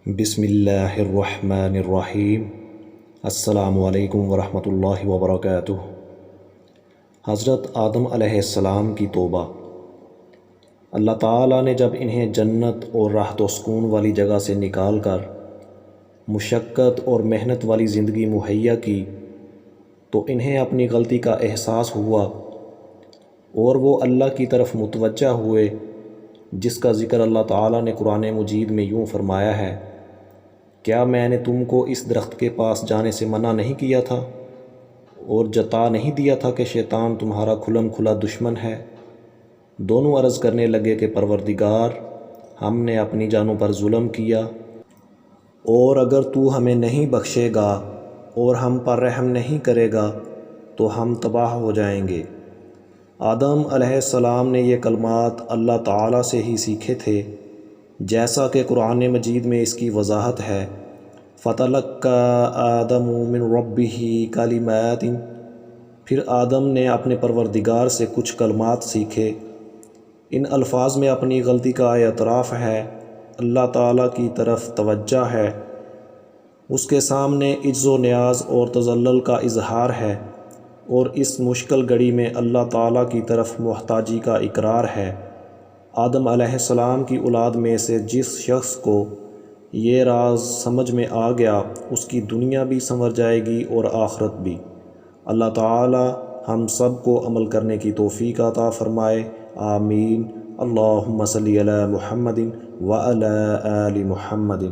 بسم اللہ الرحمن الرحیم۔ السلام علیکم ورحمۃ اللہ وبرکاتہ۔ حضرت آدم علیہ السلام کی توبہ۔ اللہ تعالیٰ نے جب انہیں جنت اور راحت و سکون والی جگہ سے نکال کر مشقت اور محنت والی زندگی مہیا کی تو انہیں اپنی غلطی کا احساس ہوا اور وہ اللہ کی طرف متوجہ ہوئے، جس کا ذکر اللہ تعالیٰ نے قرآن مجید میں یوں فرمایا ہے، کیا میں نے تم کو اس درخت کے پاس جانے سے منع نہیں کیا تھا اور جتا نہیں دیا تھا کہ شیطان تمہارا کھلم کھلا دشمن ہے؟ دونوں عرض کرنے لگے کہ پروردگار، ہم نے اپنی جانوں پر ظلم کیا، اور اگر تو ہمیں نہیں بخشے گا اور ہم پر رحم نہیں کرے گا تو ہم تباہ ہو جائیں گے۔ آدم علیہ السلام نے یہ کلمات اللہ تعالیٰ سے ہی سیکھے تھے، جیسا کہ قرآن مجید میں اس کی وضاحت ہے۔ فَتَلَقَّىٰ آدَمُ مِن رَبِّهِ كَلِمَاتٍ، پھر آدم نے اپنے پروردگار سے کچھ کلمات سیکھے۔ ان الفاظ میں اپنی غلطی کا اعتراف ہے، اللہ تعالیٰ کی طرف توجہ ہے، اس کے سامنے عجز و نیاز اور تذلل کا اظہار ہے، اور اس مشکل گھڑی میں اللہ تعالیٰ کی طرف محتاجی کا اقرار ہے۔ آدم علیہ السلام کی اولاد میں سے جس شخص کو یہ راز سمجھ میں آ گیا، اس کی دنیا بھی سنور جائے گی اور آخرت بھی۔ اللہ تعالی ہم سب کو عمل کرنے کی توفیق عطا فرمائے، آمین۔ اللہم صلی علی محمد وعلی آل محمد۔